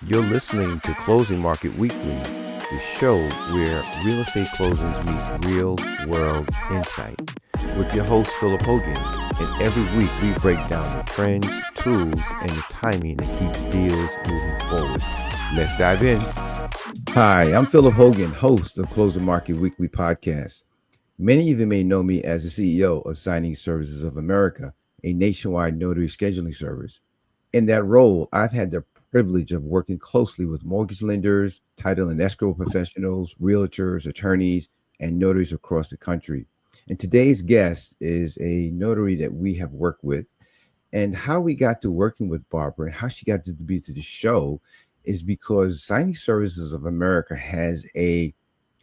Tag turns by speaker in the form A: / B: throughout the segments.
A: You're listening to Closing Market Weekly, the show where real estate closings meet real-world insight. With your host, Phillip Hogan, and every week we break down the trends, tools, and the timing that keeps deals moving forward. Let's dive in. Hi, I'm Phillip Hogan, host of Closing Market Weekly podcast. Many of you may know me as the CEO of Signing Services of America, a nationwide notary scheduling service. In that role, I've had the privilege of working closely with mortgage lenders, title and escrow professionals, realtors, attorneys, and notaries across the country. And today's guest is a notary that we have worked with. And how we got to working with Barbara and how she got to be to the show is because Signing Services of America has a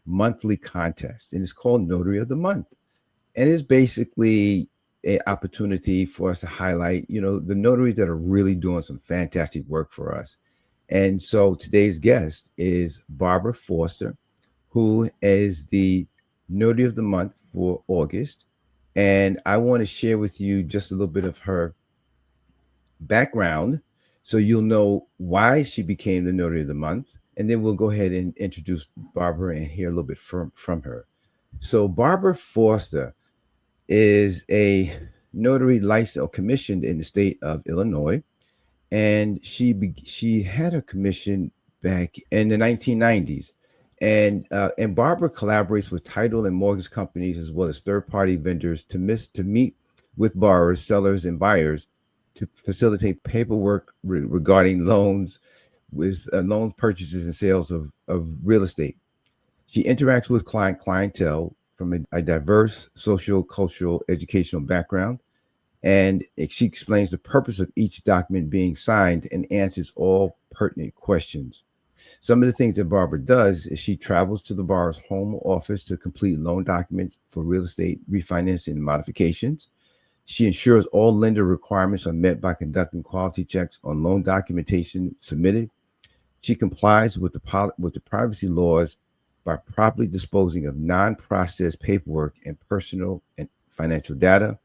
A: monthly contest, and it's called Notary of the Month. And it's basically an opportunity for us to highlight, the notaries that are really doing some fantastic work for us. And so today's guest is Barbara Forster, who is the Notary of the Month for August. And I want to share with you just a little bit of her background so you'll know why she became the Notary of the Month. And then we'll go ahead and introduce Barbara and hear a little bit from her. So Barbara Forster is a notary licensed or commissioned in the state of Illinois. And she had her commission back in the 1990s. And Barbara collaborates with title and mortgage companies as well as third-party vendors to meet with borrowers, sellers, and buyers to facilitate paperwork regarding loans with loan purchases and sales of real estate. She interacts with clientele from a diverse social, cultural, educational background, and she explains the purpose of each document being signed and answers all pertinent questions. Some of the things that Barbara does is she travels to the borrower's home office to complete loan documents for real estate refinancing and modifications. She ensures all lender requirements are met by conducting quality checks on loan documentation submitted. She complies with the privacy laws by properly disposing of non-processed paperwork and personal and financial data.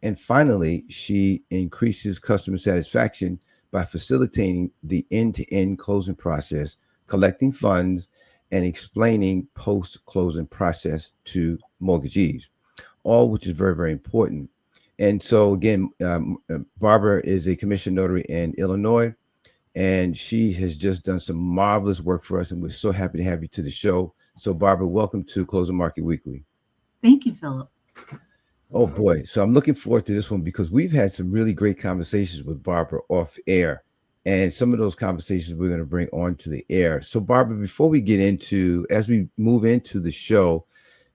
A: And finally, she increases customer satisfaction by facilitating the end-to-end closing process, collecting funds, and explaining post-closing process to mortgagees, all which is very, very important. And so again, Barbara is a commissioned notary in Illinois, and she has just done some marvelous work for us, and we're so happy to have you to the show. So Barbara, welcome to Closing Market Weekly.
B: Thank you, Phillip.
A: Oh boy. So I'm looking forward to this one because we've had some really great conversations with Barbara off air, and some of those conversations we're going to bring on to the air. So Barbara, before we as we move into the show,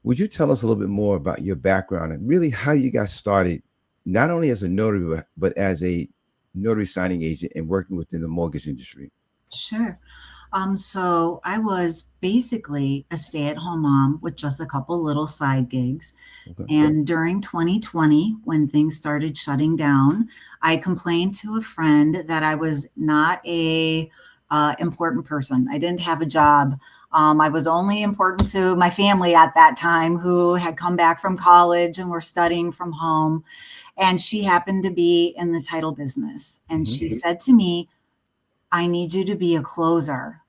A: would you tell us a little bit more about your background and really how you got started, not only as a notary, but as a notary signing agent and working within the mortgage industry?
B: Sure. So I was basically a stay-at-home mom with just a couple little side gigs. Okay. And during 2020, when things started shutting down, I complained to a friend that I was not a important person. I didn't have a job. I was only important to my family at that time, who had come back from college and were studying from home. And she happened to be in the title business. And she said to me, "I need you to be a closer."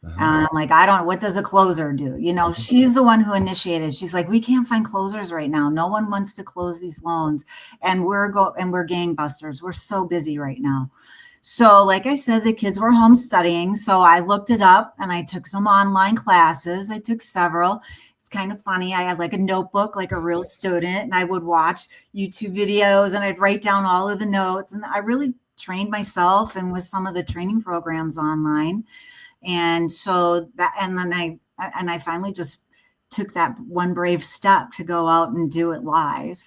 B: And I'm like, what does a closer do? She's the one who initiated. She's like, "We can't find closers right now. No one wants to close these loans. And we're gangbusters. We're so busy right now." So like I said, the kids were home studying. So I looked it up and I took some online classes. I took several. It's kind of funny. I had like a notebook, like a real student, and I would watch YouTube videos and I'd write down all of the notes. And I really trained myself and with some of the training programs online. And so then I finally just took that one brave step to go out and do it live.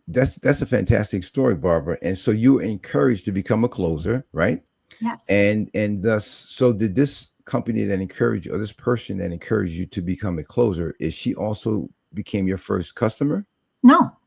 A: That's a fantastic story, Barbara. And so you were encouraged to become a closer, right?
B: Yes.
A: And thus, so did this company that encouraged you, or this person that encouraged you to become a closer, is she also became your first customer?
B: No.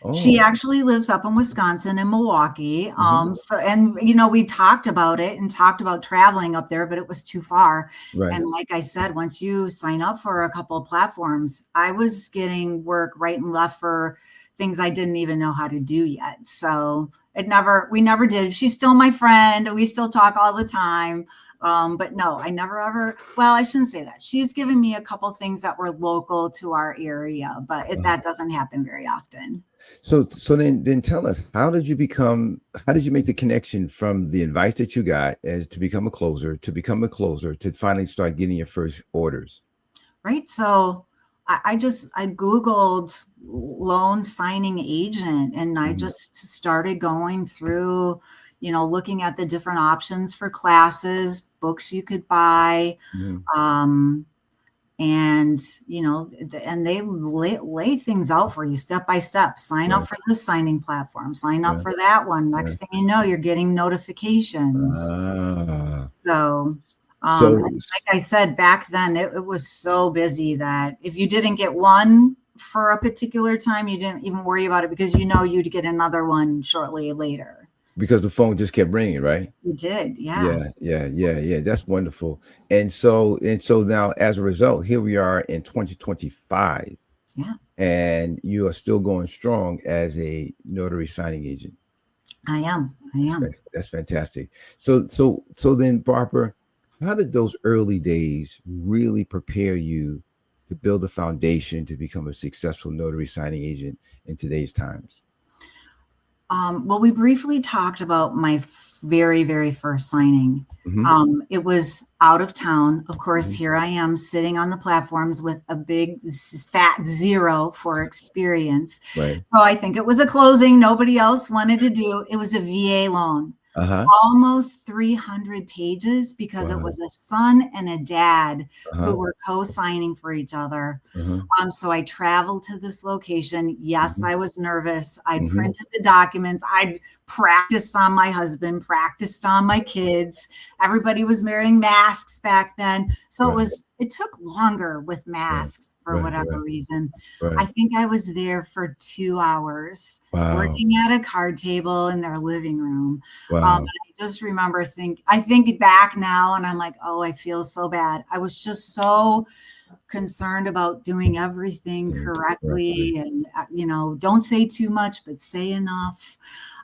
B: Oh. She actually lives up in Wisconsin in Milwaukee. We talked about it and talked about traveling up there, but it was too far. Right. And like I said, once you sign up for a couple of platforms, I was getting work right and left for things I didn't even know how to do yet. So We never did. She's still my friend. We still talk all the time. But no, I never ever, well, I shouldn't say that. She's given me a couple things that were local to our area, but that doesn't happen very often.
A: So then tell us, how did you make the connection from the advice that you got as to become a closer to finally start getting your first orders?
B: Right. So I Googled loan signing agent, and I
A: Mhm,
B: just started going through, looking at the different options for classes, books you could buy.
A: mhm.
B: Um, and and they lay things out for you step by step. Sign up
A: Right,
B: for this signing platform, sign up
A: right,
B: for that one. Next
A: right.
B: thing you know, you're getting notifications.
A: Ah,
B: So and
A: so
B: like I said, back then it was so busy that if you didn't get one for a particular time, you didn't even worry about it, because you'd get another one shortly later.
A: because the phone just kept ringing, right?
B: You did, yeah.
A: Yeah. That's wonderful. And so now, as a result, here we are in 2025,
B: Yeah,
A: and you are still going strong as a notary signing agent.
B: I am.
A: That's fantastic. So then, Barbara, how did those early days really prepare you to build a foundation to become a successful notary signing agent in today's times?
B: Well, we briefly talked about my very, very first signing.
A: Hmm.
B: It was out of town. Of course,
A: Hmm.
B: here I am sitting on the platforms with a big fat zero for experience.
A: Right.
B: So I think it was a closing nobody else wanted to do. It was a VA loan,
A: Uh-huh.
B: almost 300 pages, because it
A: Wow.
B: was a son and a dad who
A: Uh-huh.
B: were co-signing for each other.
A: Uh-huh.
B: So I traveled to this location. Yes,
A: Hmm.
B: I was nervous. I
A: Hmm.
B: printed the documents. I practiced on my husband, practiced on my kids. Everybody was wearing masks back then. So
A: Right.
B: it took longer with
A: Right.
B: masks for
A: Right.
B: whatever
A: Right.
B: reason. I
A: Right.
B: think I was there for 2 hours
A: Wow.
B: working at a card table in their living room.
A: Wow.
B: I just remember I think back now and I'm like, oh, I feel so bad. I was just so concerned about doing everything
A: Doing it correctly.
B: correctly, and don't say too much but say enough.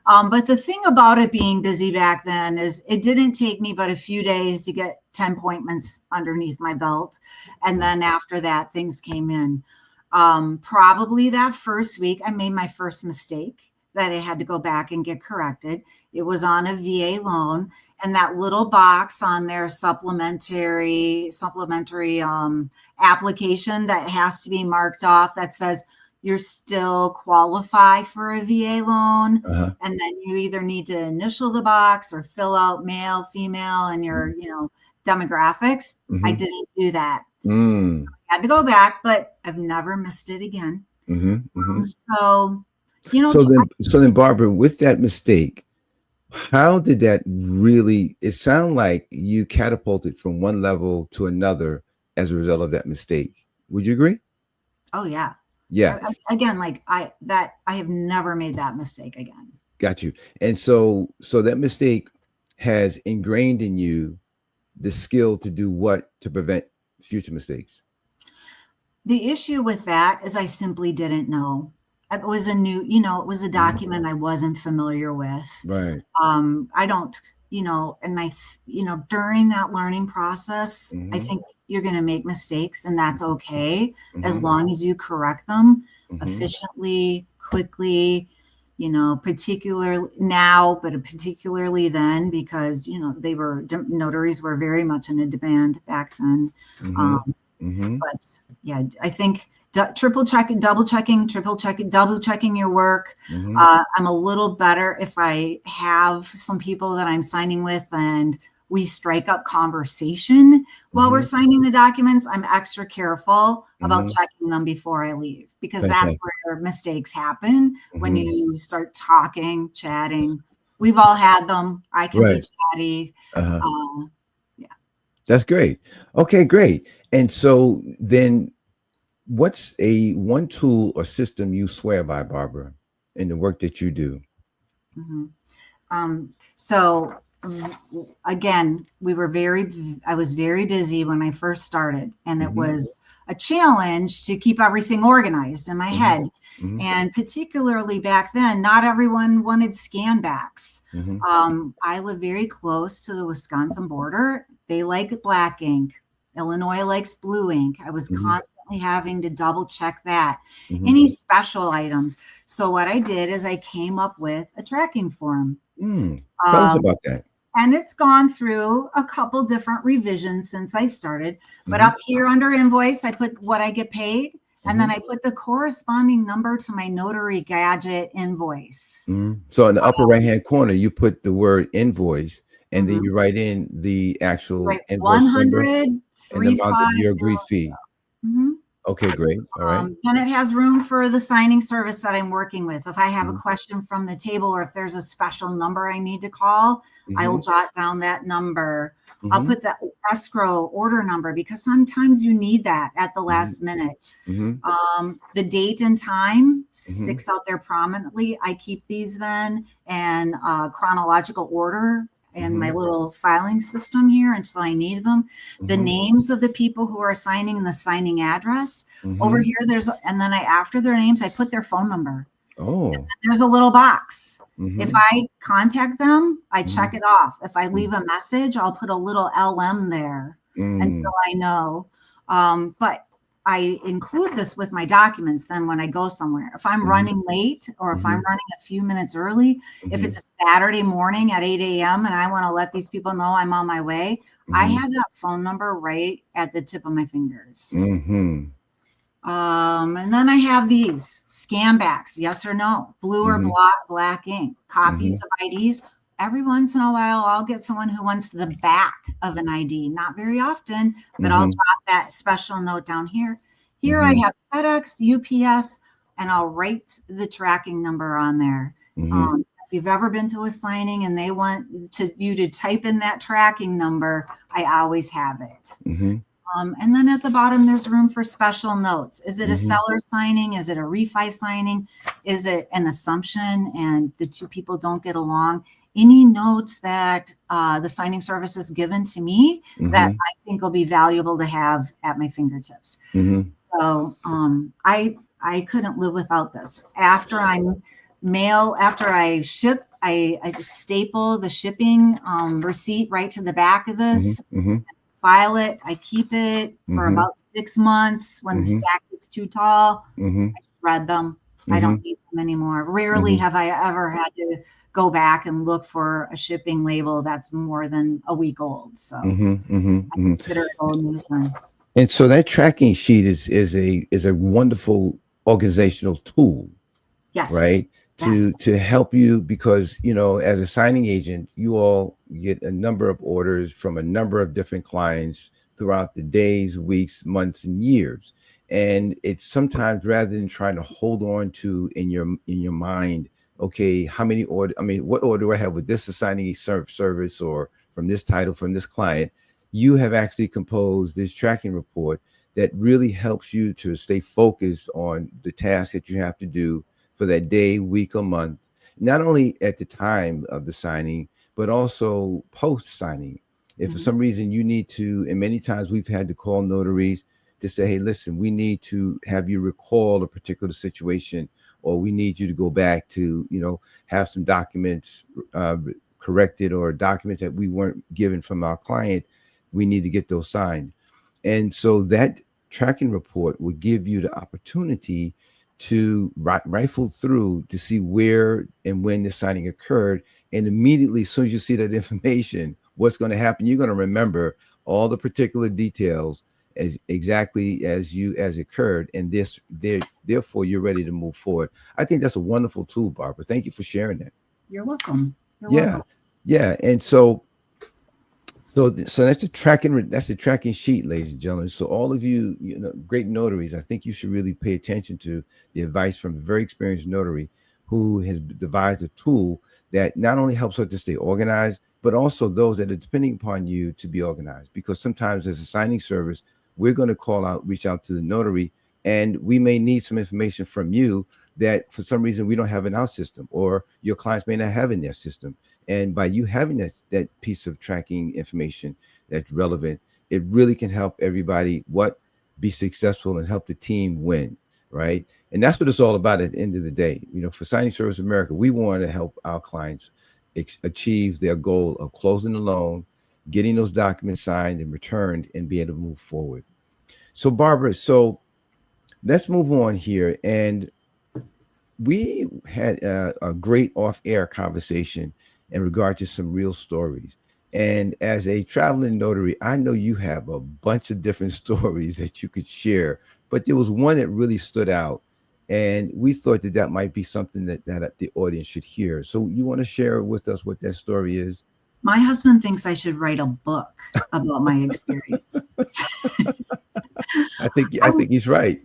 B: But the thing about it being busy back then is it didn't take me but a few days to get 10 appointments underneath my belt, and
A: Mm.
B: then after that things came in. Probably that first week I made my first mistake that I had to go back and get corrected. It was on a VA loan, and that little box on their supplementary application that has to be marked off that says you're still qualify for a VA loan.
A: Uh-huh.
B: And then you either need to initial the box or fill out male, female, and your, demographics. I
A: Mm-hmm.
B: didn't do that.
A: Mm.
B: I had to go back, but I've never missed it again.
A: Mm-hmm. Mm-hmm.
B: So, you know,
A: So then, Barbara, with that mistake, how did that really? It sounded like you catapulted from one level to another as a result of that mistake. Would you agree?
B: oh yeah.
A: Yeah,
B: Again, like I have never made that mistake again.
A: got you. And so that mistake has ingrained in you the skill to do what to prevent future mistakes.
B: The issue with that is I simply didn't know. It was it was a
A: Mhm.
B: document I wasn't familiar with.
A: Right.
B: I don't, and during that learning process, I
A: Mm-hmm.
B: think you're going to make mistakes, and that's okay as
A: Mm-hmm.
B: long as you correct them
A: Mm-hmm.
B: efficiently, quickly, particularly now, but particularly then, because, notaries were very much in a demand back then.
A: Mm-hmm.
B: Um,
A: Mm-hmm.
B: but yeah, I think triple checking, double checking, triple checking, double checking your work.
A: Mm-hmm.
B: I'm a little better if I have some people that I'm signing with and we strike up conversation while we're
A: Mm-hmm.
B: signing the documents. I'm extra careful about
A: Mm-hmm.
B: checking them before I leave, because that's
A: Fantastic.
B: where mistakes happen when
A: Mm-hmm.
B: you start talking, chatting. We've all had them. I can be
A: Right.
B: chatty.
A: Uh-huh.
B: Uh, yeah.
A: That's great. Okay, great. And so then what's a one tool or system you swear by, Barbara, in the work that you do?
B: Mhm. So again, I was very busy when I first started, and it
A: Mm-hmm.
B: was a challenge to keep everything organized in my
A: Mm-hmm.
B: head.
A: Mm-hmm.
B: And particularly back then, not everyone wanted scan backs.
A: Mm-hmm.
B: I live very close to the Wisconsin border. They like black ink. Illinois likes blue ink. I was
A: Mm-hmm.
B: constantly having to double check that.
A: Mm-hmm.
B: Any special items. So what I did is I came up with a tracking form.
A: Mm. Tell us
B: Um,
A: about that.
B: and it's gone through a couple different revisions since I started. But
A: Mm-hmm.
B: up here under invoice, I put what I get paid, and
A: Mm-hmm.
B: then I put the corresponding number to my notary gadget invoice.
A: Mm-hmm. So in the upper right hand corner, you put the word invoice, and then
B: Mhm.
A: you write in the actual
B: Right,
A: invoice number
B: 100
A: and the amount of your
B: 350.
A: agreed fee.
B: Mhm.
A: Okay, great. All right.
B: Then it has room for the signing service that I'm working with. If I have a
A: Mm-hmm.
B: question from the table or if there's a special number I need to call, I will
A: Mm-hmm.
B: jot down that number. I'll
A: Mm-hmm.
B: put the escrow order number because sometimes you need that at the
A: Mm-hmm.
B: last minute.
A: Mm-hmm.
B: The date and time
A: Mm-hmm.
B: sticks out there prominently. I keep these then in chronological order in my
A: Mm-hmm.
B: little filing system here until I need them. The
A: Mm-hmm.
B: names of the people who are signing and the signing address. Over
A: Mm-hmm.
B: here, and then after their names, I put their phone number.
A: Oh.
B: There's a little box. If
A: Mm-hmm.
B: I contact them, I
A: Mm-hmm.
B: check it off. If I leave a message, I'll put a little LM there until
A: Mm-hmm.
B: I know. But I include this with my documents then when I go somewhere. If I'm
A: Mm-hmm.
B: running late or if I'm
A: Mm-hmm.
B: running a few minutes early, if
A: Mm-hmm.
B: it's a Saturday morning at 8 a.m. and I want to let these people know I'm on my way, I
A: Mm-hmm.
B: have that phone number right at the tip of my fingers.
A: Mm-hmm.
B: And then I have these scan backs, yes or no, blue or
A: Mm-hmm.
B: black ink, copies of IDs. Every once in a while, I'll get someone who wants the back of an ID. Not very often, but I'll
A: Mm-hmm.
B: jot that special note down here. Here I
A: Mm-hmm.
B: have FedEx, UPS, and I'll write the tracking number on there.
A: Mm-hmm.
B: If you've ever been to a signing and they want you to type in that tracking number, I always have it.
A: Mm-hmm.
B: And then at the bottom, there's room for special notes. Is it a
A: Mm-hmm.
B: seller signing? Is it a refi signing? Is it an assumption and the two people don't get along? Any notes that the signing service has given to me that
A: Mm-hmm.
B: I think will be valuable to have at my fingertips.
A: Mm-hmm.
B: So I couldn't live without this. After I ship, I just staple the shipping receipt right to the back of this,
A: Mm-hmm.
B: file it. I keep it for
A: Mm-hmm.
B: about 6 months. When the
A: Mm-hmm.
B: stack gets too tall,
A: Mm-hmm.
B: I shred them. I
A: Mm-hmm.
B: don't need them anymore. Rarely
A: Mm-hmm.
B: have I ever had to go back and look for a shipping label that's more than a week old. So
A: Mm-hmm. Mm-hmm.
B: I
A: Mm-hmm.
B: consider it old news then.
A: And so that tracking sheet is a wonderful organizational tool,
B: Yes.
A: right?
B: Yes.
A: To help you because as a signing agent, you all get a number of orders from a number of different clients throughout the days, weeks, months, and years. And it's sometimes rather than trying to hold on to in your mind, okay, how many order? I mean, what order do I have with this assigning service or from this title from this client? You have actually composed this tracking report that really helps you to stay focused on the task that you have to do for that day, week, or month, not only at the time of the signing, but also post signing. If for
B: Mhm.
A: some reason you need to, and many times we've had to call notaries to say, hey, listen, we need to have you recall a particular situation, or we need you to go back to, have some documents corrected or documents that we weren't given from our client. We need to get those signed. And so that tracking report would give you the opportunity to rifle through to see where and when the signing occurred. And immediately, as soon as you see that information, what's going to happen, you're going to remember all the particular details as exactly as occurred. And therefore, you're ready to move forward. I think that's a wonderful tool, Barbara. Thank you for sharing that.
B: You're welcome. You're
A: Yeah.
B: welcome.
A: Yeah. And so that's the tracking sheet, ladies and gentlemen. So all of you, great notaries, I think you should really pay attention to the advice from a very experienced notary who has devised a tool that not only helps us to stay organized, but also those that are depending upon you to be organized. Because sometimes as a signing service, we're going to reach out to the notary, and we may need some information from you that for some reason we don't have in our system, or your clients may not have in their system. And by you having that piece of tracking information that's relevant, it really can help everybody what be successful and help the team win, right? And that's what it's all about at the end of the day. For Signing Service America, we want to help our clients achieve their goal of closing the loan, getting those documents signed and returned, and be able to move forward. So, Barbara, let's move on here. And we had a great off-air conversation in regard to some real stories. And as a traveling notary, I know you have a bunch of different stories that you could share, but there was one that really stood out, and we thought that might be something that the audience should hear. So you want to share with us what that story is?
B: My husband thinks I should write a book about my experience.
A: I think he's right.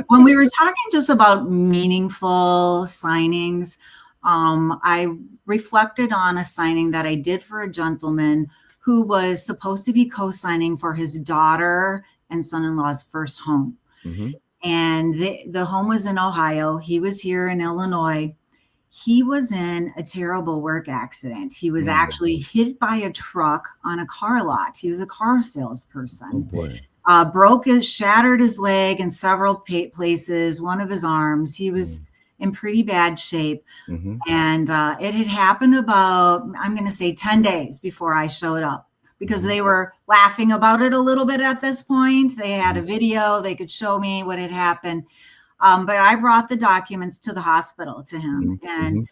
B: When we were talking just about meaningful signings, I reflected on a signing that I did for a gentleman who was supposed to be co-signing for his daughter and son-in-law's first home.
A: Mm-hmm.
B: And the home was in Ohio. He was here in Illinois. He was in a terrible work accident. He was actually hit by a truck on a car lot. He was a car salesperson.
A: Oh boy.
B: Shattered his leg in several places, one of his arms. He was in pretty bad shape.
A: Mm-hmm.
B: And it had happened about, I'm going to say 10 days before I showed up, because they were laughing about it a little bit at this point. They had a video, they could show me what had happened. But I brought the documents to the hospital to him, and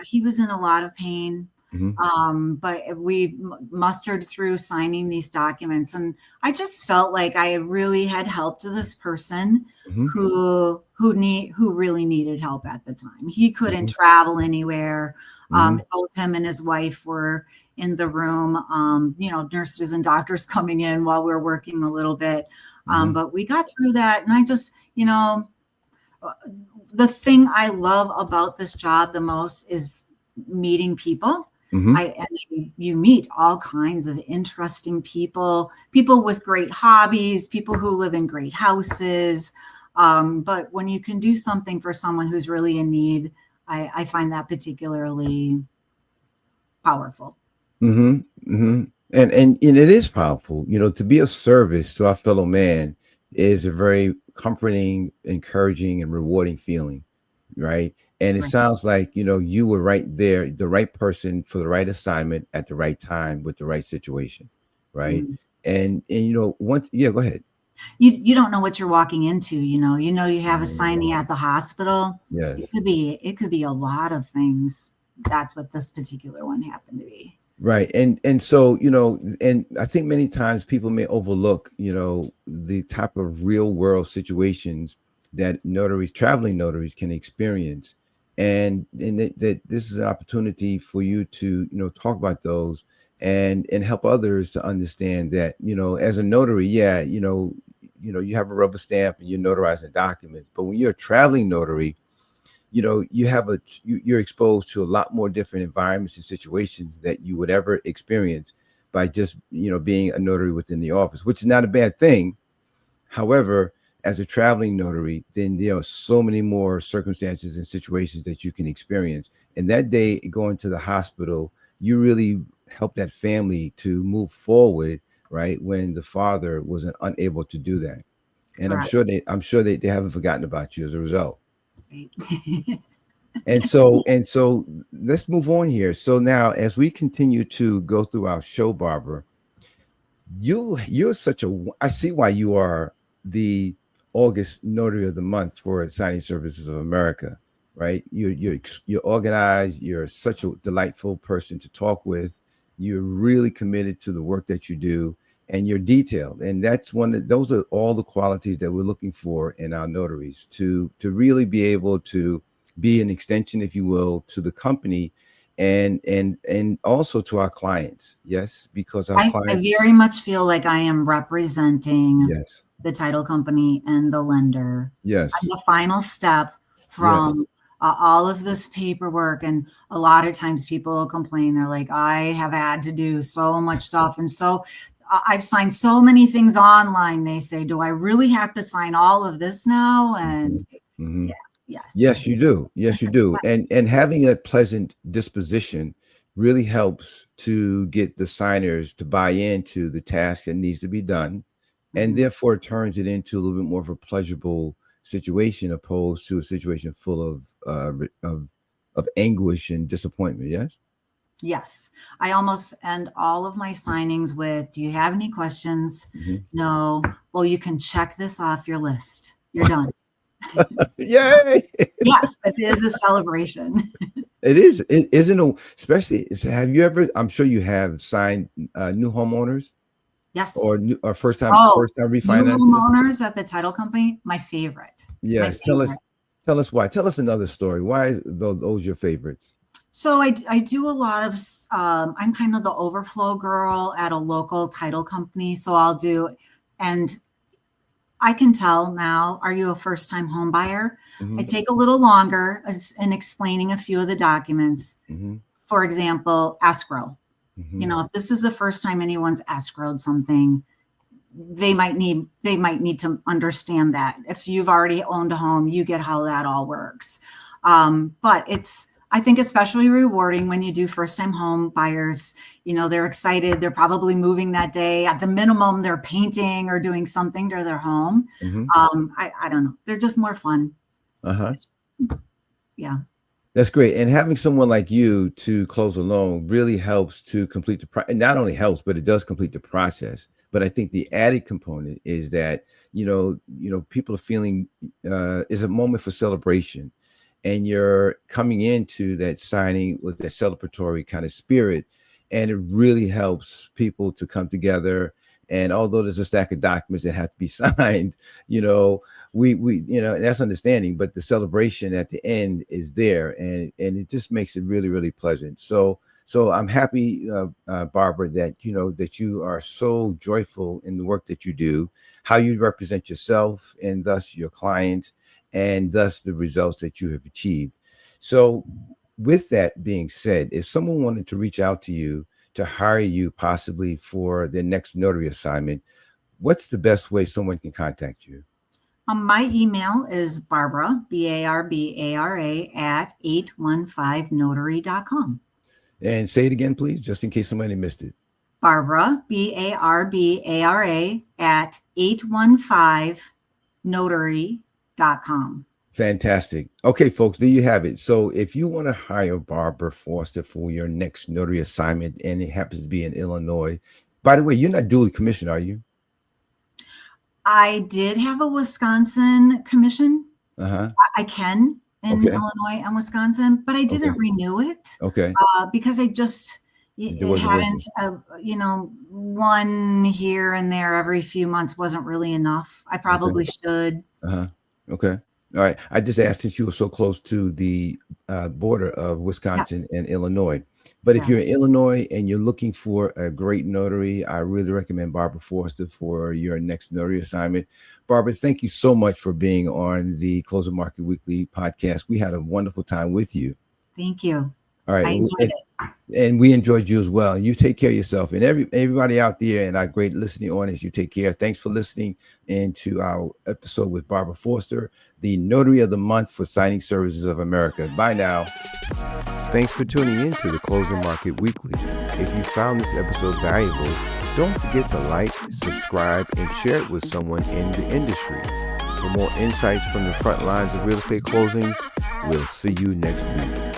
B: he was in a lot of pain. But we mustered through signing these documents, and I just felt like I really had helped this person who really needed help at the time. He couldn't travel anywhere. Both him and his wife were in the room. Nurses and doctors coming in while we were working a little bit. But we got through that, and I just, the thing I love about this job the most is meeting people. You meet all kinds of interesting people with great hobbies, people who live in great houses. But when you can do something for someone who's really in need, I find that particularly powerful.
A: And it is powerful, to be of service to our fellow man is a very comforting, encouraging, and rewarding feeling, right? And it sounds like, you were right there, the right person for the right assignment at the right time with the right situation, right? And once, go ahead.
B: You don't know what you're walking into, you have a signing at the hospital.
A: Yes.
B: It could be a lot of things. That's what this particular one happened to be.
A: Right. And so, and I think many times people may overlook, the type of real world situations that traveling notaries can experience. And that this is an opportunity for you to, talk about those and help others to understand that, as a notary, you have a rubber stamp and you're notarizing documents. But when you're a traveling notary, you're exposed to a lot more different environments and situations that you would ever experience by just, being a notary within the office, which is not a bad thing. However, as a traveling notary, then there are so many more circumstances and situations that you can experience. And that day going to the hospital, you really help that family to move forward, right? When the father was unable to do that. And correct. I'm sure they haven't forgotten about you as a result. And so let's move on here. So now, as we continue to go through our show, Barbara, you're I see why you are the August Notary of the Month for Signing Services of America, right? You're organized. You're such a delightful person to talk with. You're really committed to the work that you do, and you're detailed. And those are all the qualities that we're looking for in our notaries to really be able to be an extension, if you will, to the company and also to our clients. Yes, because our clients.
B: I very much feel like I am representing
A: Yes.
B: the title company and the lender.
A: Yes.
B: I'm the final step from all of this paperwork. And a lot of times people complain. They're like, I have had to do so much stuff. And so I've signed so many things online. They say, do I really have to sign all of this now? And
A: yes, you do. Yes, you do. And having a pleasant disposition really helps to get the signers to buy into the task that needs to be done, and
B: Mhm.
A: therefore turns it into a little bit more of a pleasurable situation opposed to a situation full of anguish and disappointment. Yes.
B: Yes. I almost end all of my signings with, do you have any questions?
A: Mhm.
B: No. Well, you can check this off your list. You're done.
A: Yay!
B: Yes, it is a celebration.
A: It is. It isn't a, especially. Have you ever? I'm sure you have signed new homeowners
B: Yes.
A: or new, or
B: Oh,
A: first time
B: new
A: refinances.
B: homeowners at the title company, my favorite. My
A: Yes.
B: favorite.
A: Tell us why. Tell us another story. Why is those your favorites?
B: So I do a lot of, I'm kind of the overflow girl at a local title company. So I'll do, and I can tell now, are you a first time home buyer? I
A: Hmm.
B: take a little longer in explaining a few of the documents.
A: Hmm.
B: For example, escrow.
A: Hmm.
B: If this is the first time anyone's escrowed something, they might need to understand that. If you've already owned a home, you get how that all works. But it's, I think, especially rewarding when you do first time home buyers. They're excited. They're probably moving that day. At the minimum, they're painting or doing something to their home.
A: Hmm.
B: I don't know. They're just more fun.
A: Uh-huh.
B: It's, yeah.
A: That's great. And having someone like you to close a loan really helps to complete the and not only helps, but it does complete the process. But I think the added component is that, people are feeling is a moment for celebration. And you're coming into that signing with that celebratory kind of spirit. And it really helps people to come together. And although there's a stack of documents that have to be signed, you know, we that's understanding, but the celebration at the end is there, and it just makes it really really pleasant. So I'm happy, Barbara, that that you are so joyful in the work that you do, how you represent yourself and thus your clients, and thus the results that you have achieved. So with that being said, if someone wanted to reach out to you to hire you possibly for their next notary assignment, what's the best way someone can contact you?
B: My email is Barbara, Barbara, at 815notary.com.
A: And say it again, please, just in case somebody missed it.
B: Barbara, Barbara, at 815notary.com.
A: Fantastic. Okay, folks, there you have it. So if you want to hire Barbara Forster for your next notary assignment, and it happens to be in Illinois, by the way, you're not duly commissioned, are you?
B: I did have a Wisconsin commission.
A: Uh-huh.
B: I can in
A: Okay.
B: Illinois and Wisconsin, but I
A: Okay.
B: didn't renew it
A: Okay.
B: because
A: It
B: it
A: wasn't
B: hadn't,
A: working.
B: one here and there every few months wasn't really enough. I
A: Okay.
B: probably should.
A: Uh-huh. Okay. All right. I just asked since you were so close to the border of
B: Yes.
A: Wisconsin and Illinois. But if
B: Yeah.
A: you're in Illinois and you're looking for a great notary, I really recommend Barbara Forster for your next notary assignment. Barbara, thank you so much for being on the Closer Market Weekly podcast. We had a wonderful time with you.
B: Thank you.
A: All right.
B: I enjoyed it.
A: And we enjoyed you as well. You take care of yourself, and everybody out there and our great listening audience. You take care. Thanks for listening into our episode with Barbara Forster, the Notary of the Month for Signing Services of America. Bye now. Thanks for tuning in to the Closing Market Weekly. If you found this episode valuable, don't forget to like, subscribe, and share it with someone in the industry. For more insights from the front lines of real estate closings, we'll see you next week.